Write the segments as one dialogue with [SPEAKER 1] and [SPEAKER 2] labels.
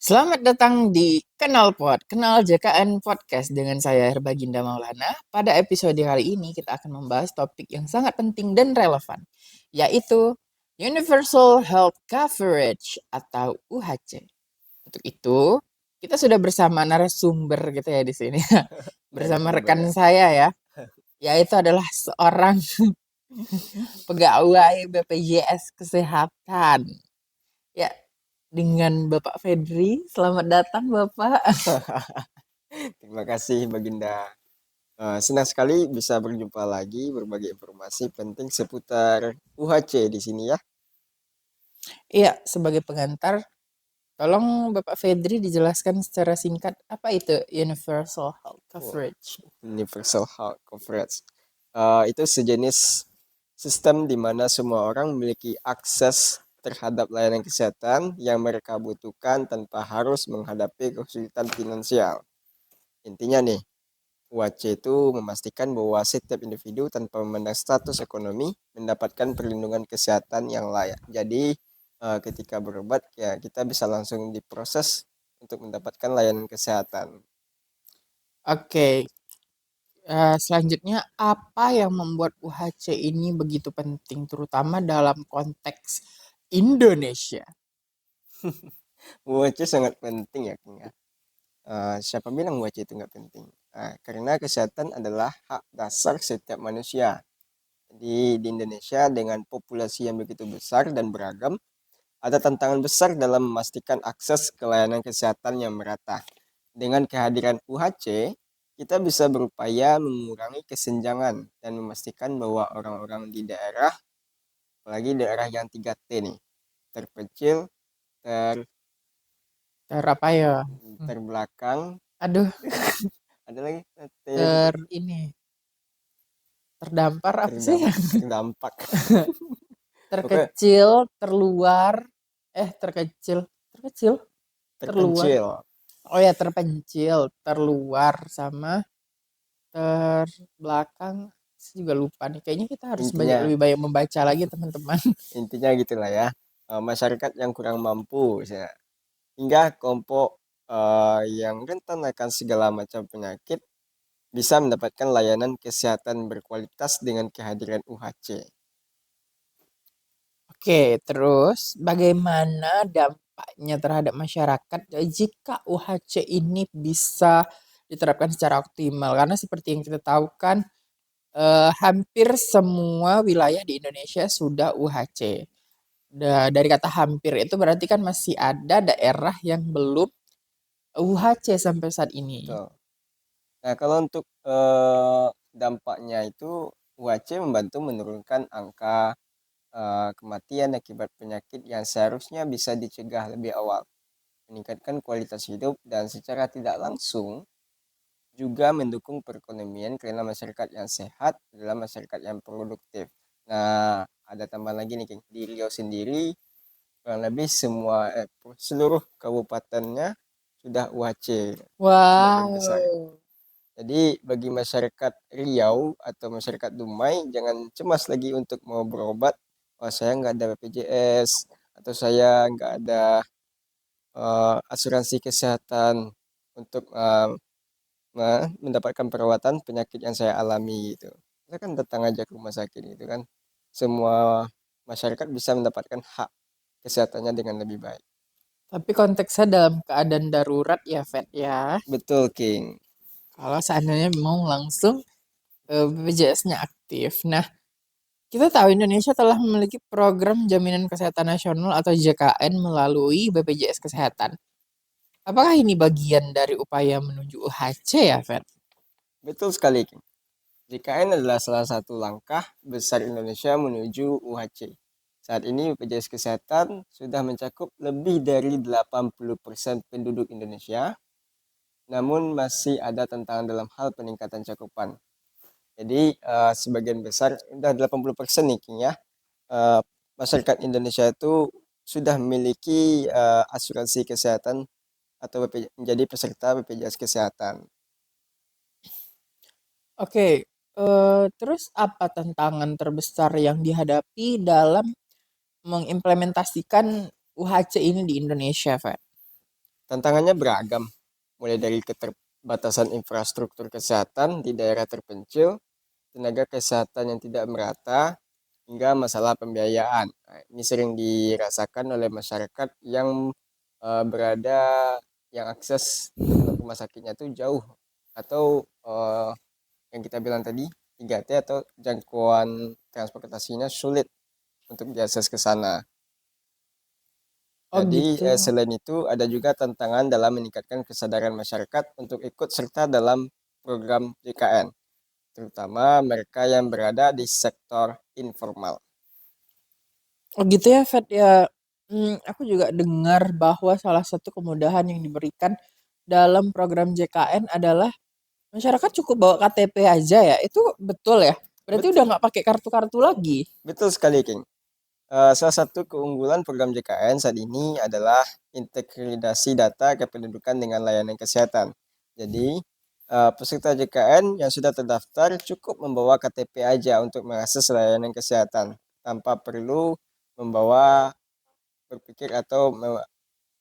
[SPEAKER 1] Selamat datang di Kenal JKN Podcast dengan saya Herbaginda Maulana. Pada episode kali ini kita akan membahas topik yang sangat penting dan relevan, yaitu Universal Health Coverage atau UHC. Untuk itu, kita sudah bersama narasumber gitu ya di sini. Bersama
[SPEAKER 2] Narasumber
[SPEAKER 1] rekan
[SPEAKER 2] ya.
[SPEAKER 1] saya ya, yaitu adalah seorang pegawai BPJS Kesehatan. Ya, dengan Bapak Fedri. Selamat datang, Bapak.
[SPEAKER 2] Terima kasih Baginda. Senang sekali bisa berjumpa lagi berbagi informasi penting seputar UHC di sini ya.
[SPEAKER 1] Iya, sebagai pengantar, tolong Bapak Fedri dijelaskan secara singkat apa itu Universal Health
[SPEAKER 2] Wah,
[SPEAKER 1] Coverage.
[SPEAKER 2] Universal Health Coverage. Itu sejenis sistem di mana semua orang memiliki akses terhadap layanan kesehatan yang mereka butuhkan tanpa harus menghadapi kesulitan finansial. Intinya nih, UHC itu memastikan bahwa setiap individu tanpa memandang status ekonomi mendapatkan perlindungan kesehatan yang layak. Jadi ketika berobat ya kita bisa langsung diproses untuk mendapatkan layanan kesehatan.
[SPEAKER 1] Oke, selanjutnya apa yang membuat UHC ini begitu penting, terutama dalam konteks Indonesia?
[SPEAKER 2] UHC sangat penting ya, King ya. Siapa bilang UHC itu nggak penting? Karena kesehatan adalah hak dasar setiap manusia. Di Indonesia dengan populasi yang begitu besar dan beragam, ada tantangan besar dalam memastikan akses ke layanan kesehatan yang merata. Dengan kehadiran UHC, kita bisa berupaya mengurangi kesenjangan dan memastikan bahwa orang-orang di daerah, apalagi daerah yang 3T nih, terpencil, ter,
[SPEAKER 1] Apa ya?
[SPEAKER 2] terbelakang,
[SPEAKER 1] Aduh,
[SPEAKER 2] ada lagi
[SPEAKER 1] ini terdampar apa sih?
[SPEAKER 2] terdampak. Pokoknya
[SPEAKER 1] Terkecil, terluar, terkecil, terkecil, terluar.
[SPEAKER 2] terpencil.
[SPEAKER 1] Oh ya, terpencil, terluar, sama terbelakang. Saya juga lupa nih. Kayaknya kita harus
[SPEAKER 2] Intinya,
[SPEAKER 1] lebih banyak membaca lagi, teman-teman.
[SPEAKER 2] intinya gitulah ya. Masyarakat yang kurang mampu, misalnya, hingga kelompok yang rentan akan segala macam penyakit bisa mendapatkan layanan kesehatan berkualitas dengan kehadiran UHC.
[SPEAKER 1] Oke, terus bagaimana dampaknya terhadap masyarakat jika UHC ini bisa diterapkan secara optimal? Karena seperti yang kita tahu kan, hampir semua wilayah di Indonesia sudah UHC. Dari kata hampir itu berarti kan masih ada daerah yang belum UHC sampai saat ini.
[SPEAKER 2] Betul. Nah, kalau untuk dampaknya itu UHC membantu menurunkan angka kematian akibat penyakit yang seharusnya bisa dicegah lebih awal, meningkatkan kualitas hidup dan secara tidak langsung juga mendukung perekonomian karena masyarakat yang sehat adalah masyarakat yang produktif. Nah, ada tambahan lagi nih, King. Di Riau sendiri kurang lebih seluruh kabupatennya sudah UHC sebagian besar.
[SPEAKER 1] Wow.
[SPEAKER 2] Jadi bagi masyarakat Riau atau masyarakat Dumai jangan cemas lagi untuk mau berobat. Oh, saya nggak ada BPJS atau saya nggak ada asuransi kesehatan untuk mendapatkan perawatan penyakit yang saya alami gitu. Saya kan datang aja ke rumah sakit gitu kan. Semua masyarakat bisa mendapatkan hak kesehatannya dengan lebih baik.
[SPEAKER 1] Tapi konteksnya dalam keadaan darurat ya, Fed ya.
[SPEAKER 2] Betul, King.
[SPEAKER 1] Kalau seandainya mau langsung BPJS-nya aktif. Nah, kita tahu Indonesia telah memiliki program Jaminan Kesehatan Nasional atau JKN melalui BPJS Kesehatan. Apakah ini bagian dari upaya menuju UHC ya, Fed?
[SPEAKER 2] Betul sekali, King. JKN adalah salah satu langkah besar Indonesia menuju UHC. Saat ini BPJS Kesehatan sudah mencakup lebih dari 80% penduduk Indonesia, namun masih ada tantangan dalam hal peningkatan cakupan. Jadi sebagian besar, udah 80% nih King ya, eh, masyarakat Indonesia itu sudah memiliki asuransi kesehatan atau menjadi peserta BPJS Kesehatan.
[SPEAKER 1] Oke, terus apa tantangan terbesar yang dihadapi dalam mengimplementasikan UHC ini di Indonesia, Fed?
[SPEAKER 2] Tantangannya beragam, mulai dari keterbatasan infrastruktur kesehatan di daerah terpencil, tenaga kesehatan yang tidak merata, hingga masalah pembiayaan. Nah, ini sering dirasakan oleh masyarakat yang berada yang akses untuk rumah sakitnya itu jauh atau yang kita bilang tadi 3T atau jangkauan transportasinya sulit untuk diakses ke sana.
[SPEAKER 1] Oh
[SPEAKER 2] Jadi
[SPEAKER 1] gitu.
[SPEAKER 2] selain itu ada juga tantangan dalam meningkatkan kesadaran masyarakat untuk ikut serta dalam program JKN, terutama mereka yang berada di sektor informal.
[SPEAKER 1] Oh gitu ya, Fat ya. Aku juga dengar bahwa salah satu kemudahan yang diberikan dalam program JKN adalah masyarakat cukup bawa KTP aja ya. Itu betul ya? Berarti udah
[SPEAKER 2] Betul,
[SPEAKER 1] nggak pakai kartu-kartu lagi.
[SPEAKER 2] betul sekali, King. Salah satu keunggulan program JKN saat ini adalah integrasi data kependudukan dengan layanan kesehatan. Jadi, peserta JKN yang sudah terdaftar cukup membawa KTP aja untuk mengakses layanan kesehatan tanpa perlu membawa berpikir atau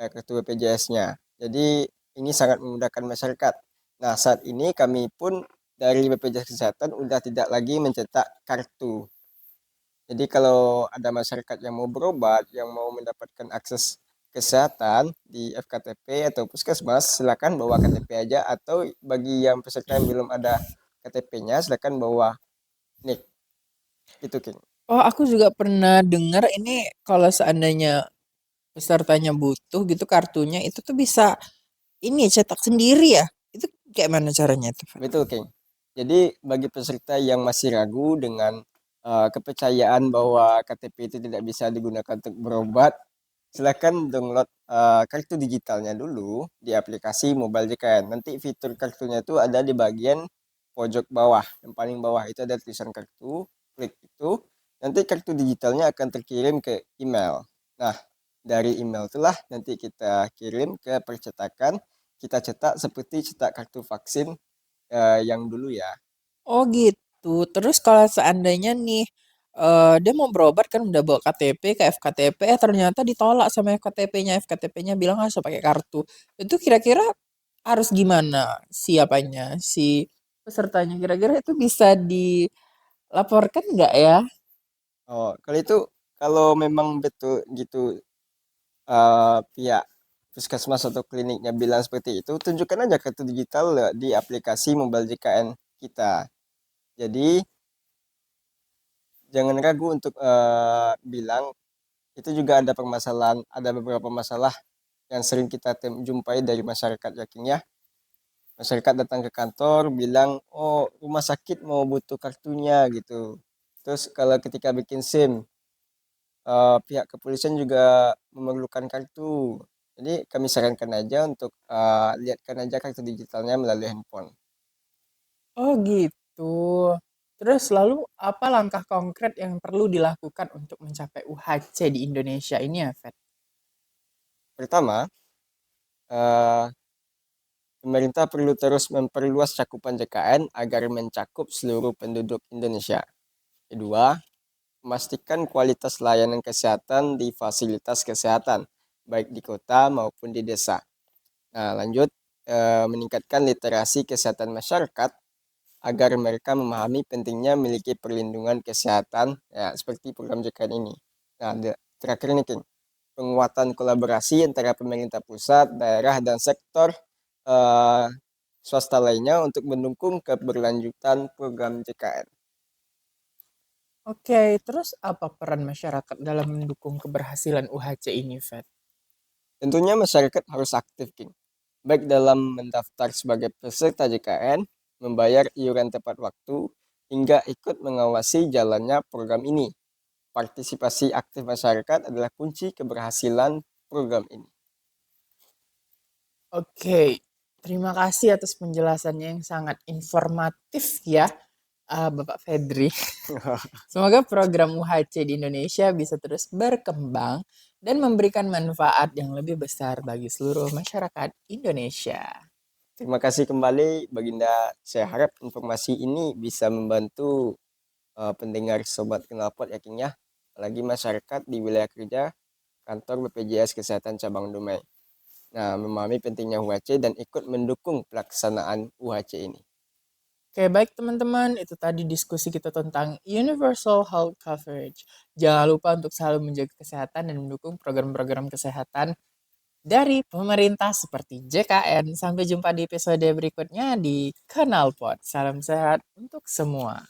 [SPEAKER 2] kartu BPJS-nya. Jadi, ini sangat memudahkan masyarakat. Nah, saat ini kami pun dari BPJS Kesehatan udah tidak lagi mencetak kartu. Jadi kalau ada masyarakat yang mau berobat, yang mau mendapatkan akses kesehatan di FKTP atau puskesmas, silakan bawa KTP aja, atau bagi yang peserta yang belum ada KTP-nya, silakan bawa NIK. Itu, King.
[SPEAKER 1] Oh, aku juga pernah dengar ini kalau seandainya pesertanya butuh gitu kartunya itu tuh bisa ini cetak sendiri ya. Itu kayak mana caranya itu, Fat?
[SPEAKER 2] Betul, King. Jadi bagi peserta yang masih ragu dengan kepercayaan bahwa KTP itu tidak bisa digunakan untuk berobat, silakan download kartu digitalnya dulu di aplikasi Mobile JKN. Nanti fitur kartunya itu ada di bagian pojok bawah. Yang paling bawah itu ada tulisan kartu, klik itu, nanti kartu digitalnya akan terkirim ke email. Nah, dari email itulah nanti kita kirim ke percetakan, kita cetak seperti cetak kartu vaksin yang dulu ya.
[SPEAKER 1] Oh gitu. Terus kalau seandainya nih dia mau berobat kan udah bawa KTP ke FKTP ternyata ditolak sama FKTP-nya. FKTP-nya bilang harus pakai kartu. Itu kira-kira harus gimana siapanya si pesertanya kira-kira itu bisa dilaporkan nggak ya?
[SPEAKER 2] Oh, kalau itu kalau memang betul gitu pihak puskesmas atau kliniknya bilang seperti itu, tunjukkan aja kartu digital di aplikasi Mobile JKN kita. Jadi jangan ragu untuk bilang itu juga ada permasalahan, ada beberapa masalah yang sering kita jumpai dari masyarakat yakin ya. Masyarakat datang ke kantor bilang, oh rumah sakit mau butuh kartunya gitu. Terus kalau ketika bikin SIM, pihak kepolisian juga memerlukan kartu. Jadi kami sarankan aja untuk lihatkan aja kartu digitalnya melalui handphone.
[SPEAKER 1] Oh gitu. Terus lalu apa langkah konkret yang perlu dilakukan untuk mencapai UHC di Indonesia ini ya, Fet?
[SPEAKER 2] Pertama, eh, pemerintah perlu terus memperluas cakupan JKN agar mencakup seluruh penduduk Indonesia. Kedua, memastikan kualitas layanan kesehatan di fasilitas kesehatan, baik di kota maupun di desa. Nah, lanjut, meningkatkan literasi kesehatan masyarakat agar mereka memahami pentingnya memiliki perlindungan kesehatan, ya, seperti program JKN ini. Nah, terakhir ini, King, penguatan kolaborasi antara pemerintah pusat, daerah, dan sektor eh, swasta lainnya untuk mendukung keberlanjutan program JKN.
[SPEAKER 1] Oke, terus apa peran masyarakat dalam mendukung keberhasilan UHC ini, Fet?
[SPEAKER 2] Tentunya masyarakat harus aktif, King, baik dalam mendaftar sebagai peserta JKN, membayar iuran tepat waktu, hingga ikut mengawasi jalannya program ini. Partisipasi aktif masyarakat adalah kunci keberhasilan program ini.
[SPEAKER 1] Oke, terima kasih atas penjelasannya yang sangat informatif ya, Bapak Fedri. Semoga program UHC di Indonesia bisa terus berkembang dan memberikan manfaat yang lebih besar bagi seluruh masyarakat Indonesia.
[SPEAKER 2] Terima kasih kembali, Baginda. Saya harap informasi ini bisa membantu pendengar Sobat Knalpot yakinnya, apalagi masyarakat di wilayah kerja kantor BPJS Kesehatan Cabang Dumai. Nah, memahami pentingnya UHC dan ikut mendukung pelaksanaan UHC ini.
[SPEAKER 1] Oke, baik teman-teman, itu tadi diskusi kita tentang Universal Health Coverage. Jangan lupa untuk selalu menjaga kesehatan dan mendukung program-program kesehatan dari pemerintah seperti JKN. Sampai jumpa di episode berikutnya di Kanal Pot. Salam sehat untuk semua.